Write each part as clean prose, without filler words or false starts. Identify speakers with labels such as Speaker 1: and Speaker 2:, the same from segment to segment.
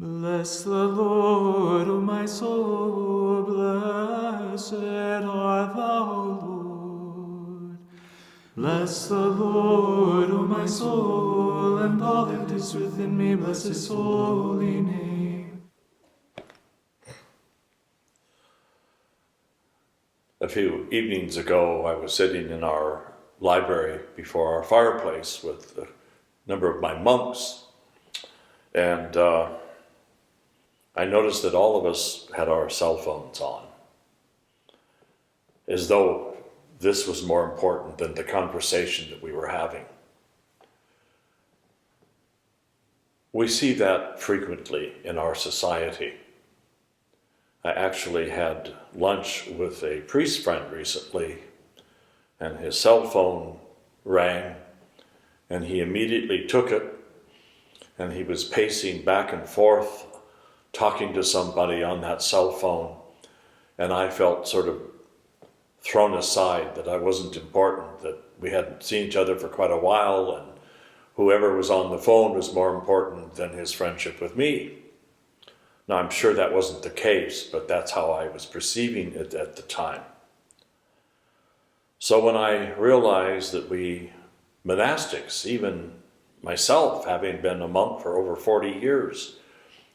Speaker 1: Bless the Lord, O my soul, blessed art thou, Lord. Bless the Lord, O my soul, and all that is within me, bless his holy name.
Speaker 2: A few evenings ago, I was sitting in our library before our fireplace with a number of my monks, and I noticed that all of us had our cell phones on, as though this was more important than the conversation that we were having. We see that frequently in our society. I actually had lunch with a priest friend recently, and his cell phone rang, and he immediately took it, and he was pacing back and forth, talking to somebody on that cell phone, and I felt sort of thrown aside, that I wasn't important, that we hadn't seen each other for quite a while, and whoever was on the phone was more important than his friendship with me. Now, I'm sure that wasn't the case, but that's how I was perceiving it at the time. So when I realized that we monastics, even myself, having been a monk for over 40 years,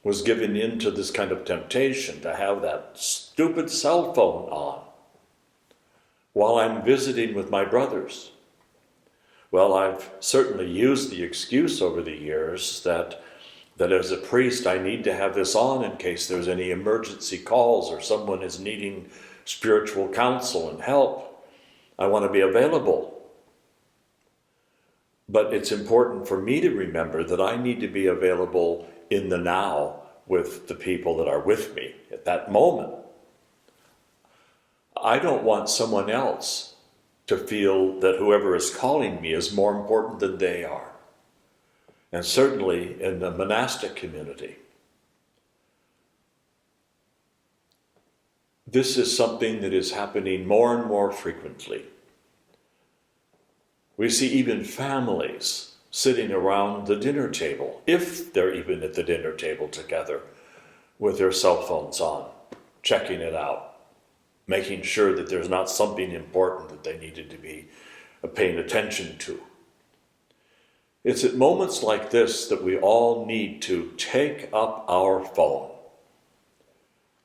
Speaker 2: was giving in to this kind of temptation to have that stupid cell phone on while I'm visiting with my brothers. Well, I've certainly used the excuse over the years that as a priest I need to have this on in case there's any emergency calls or someone is needing spiritual counsel and help. I want to be available. But it's important for me to remember that I need to be available in the now with the people that are with me at that moment. I don't want someone else to feel that whoever is calling me is more important than they are. And certainly in the monastic community. This is something that is happening more and more frequently. We see even families sitting around the dinner table, if they're even at the dinner table together, with their cell phones on, checking it out, making sure that there's not something important that they needed to be paying attention to. It's at moments like this that we all need to take up our phone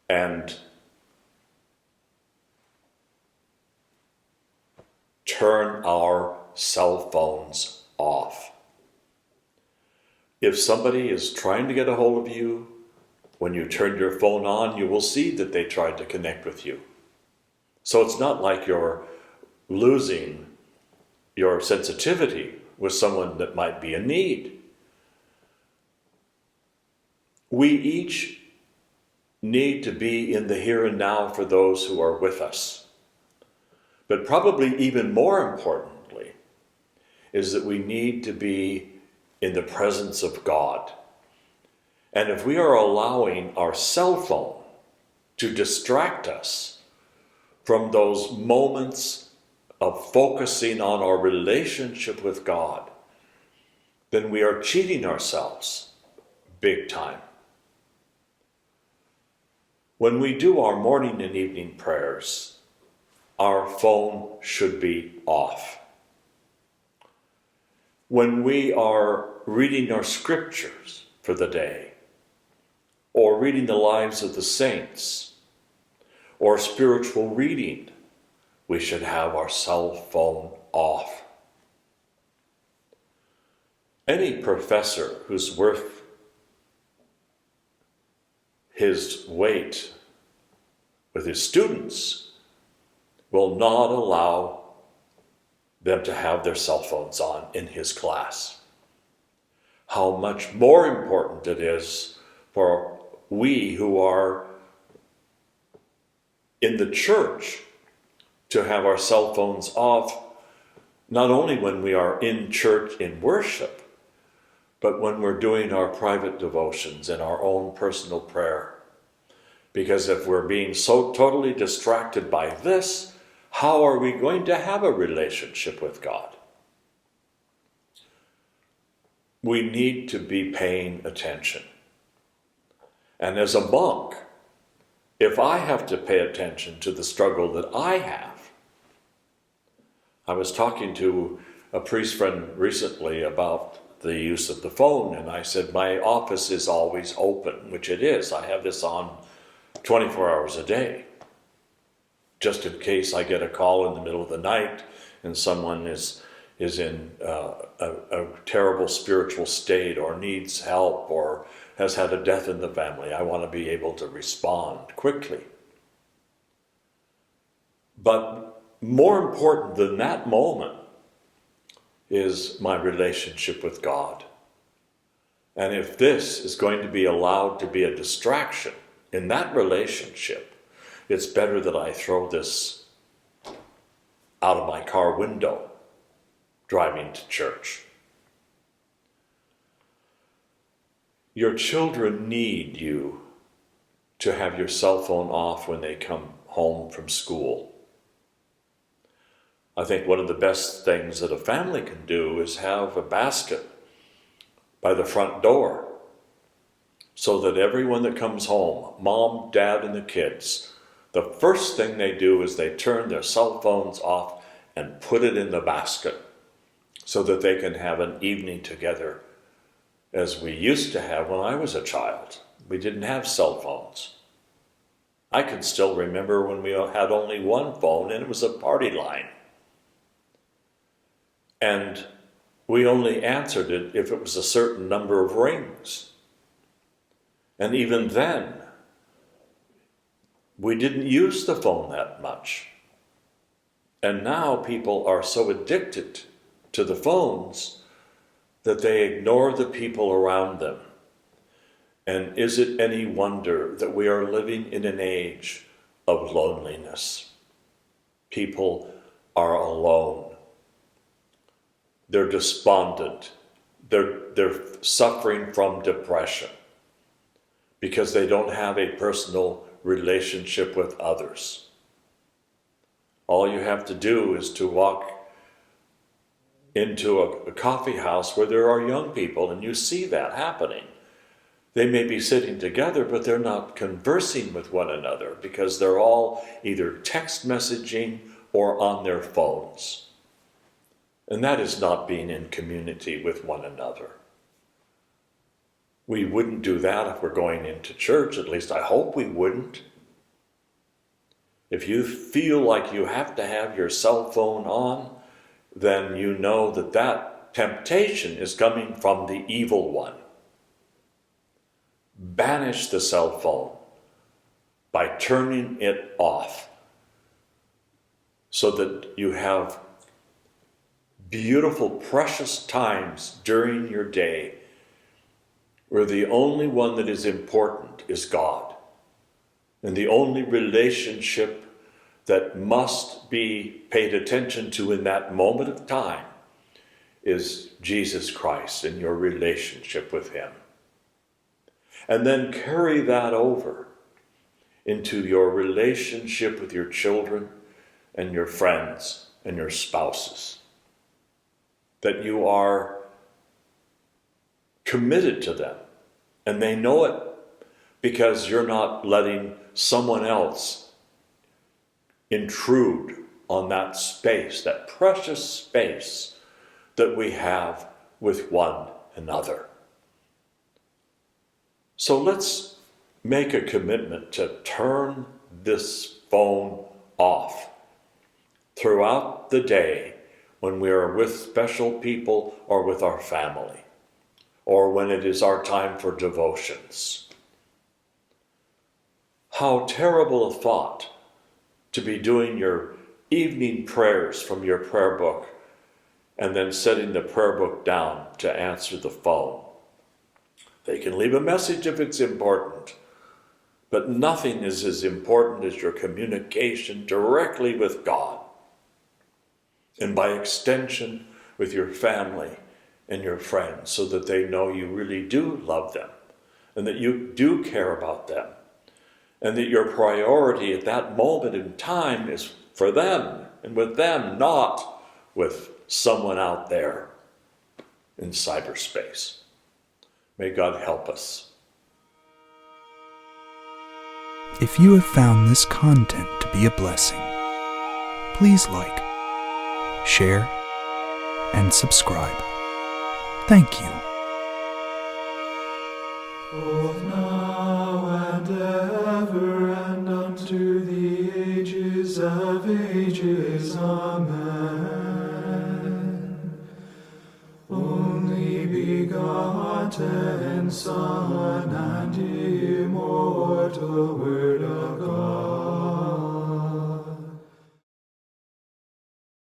Speaker 2: and turn our cell phones off. If somebody is trying to get a hold of you, when you turn your phone on, you will see that they tried to connect with you. So it's not like you're losing your sensitivity with someone that might be in need. We each need to be in the here and now for those who are with us. But probably even more importantly is that we need to be in the presence of God. And if we are allowing our cell phone to distract us from those moments of focusing on our relationship with God, then we are cheating ourselves big time. When we do our morning and evening prayers, our phone should be off. When we are reading our scriptures for the day, or reading the lives of the saints, or spiritual reading, we should have our cell phone off. Any professor who's worth his weight with his students will not allow them to have their cell phones on in his class. How much more important it is for we who are in the church to have our cell phones off, not only when we are in church in worship, but when we're doing our private devotions and our own personal prayer. Because if we're being so totally distracted by this, how are we going to have a relationship with God? We need to be paying attention. And as a monk, if I have to pay attention to the struggle that I have, I was talking to a priest friend recently about the use of the phone, and I said, my office is always open, which it is. I have this on 24 hours a day, just in case I get a call in the middle of the night and someone is in a terrible spiritual state or needs help or has had a death in the family. I want to be able to respond quickly. But more important than that moment is my relationship with God. And if this is going to be allowed to be a distraction in that relationship, it's better that I throw this out of my car window driving to church. Your children need you to have your cell phone off when they come home from school. I think one of the best things that a family can do is have a basket by the front door so that everyone that comes home, mom, dad, and the kids, the first thing they do is they turn their cell phones off and put it in the basket so that they can have an evening together as we used to have when I was a child. We didn't have cell phones. I can still remember when we had only one phone and it was a party line. And we only answered it if it was a certain number of rings. And even then, we didn't use the phone that much. And now people are so addicted to the phones that they ignore the people around them. And is it any wonder that we are living in an age of loneliness? People are alone. They're despondent. They're suffering from depression because they don't have a personal relationship with others. All you have to do is to walk into a coffee house where there are young people, and you see that happening. They may be sitting together, but they're not conversing with one another because they're all either text messaging or on their phones. And that is not being in community with one another. We wouldn't do that if we're going into church. At least I hope we wouldn't. If you feel like you have to have your cell phone on, then you know that that temptation is coming from the evil one. Banish the cell phone by turning it off so that you have beautiful, precious times during your day where the only one that is important is God. And the only relationship that must be paid attention to in that moment of time is Jesus Christ and your relationship with Him. And then carry that over into your relationship with your children and your friends and your spouses. That you are committed to them, and they know it because you're not letting someone else intrude on that space, that precious space that we have with one another. So let's make a commitment to turn this phone off throughout the day when we are with special people or with our family, or when it is our time for devotions. How terrible a thought to be doing your evening prayers from your prayer book and then setting the prayer book down to answer the phone. They can leave a message if it's important, but nothing is as important as your communication directly with God, and by extension with your family and your friends, so that they know you really do love them and that you do care about them, and that your priority at that moment in time is for them and with them, not with someone out there in cyberspace. May God help us.
Speaker 3: If you have found this content to be a blessing, please like, share, and subscribe. Thank you.
Speaker 1: Both now and ever and unto the ages of ages. Amen. Only begotten Son and immortal Word of God,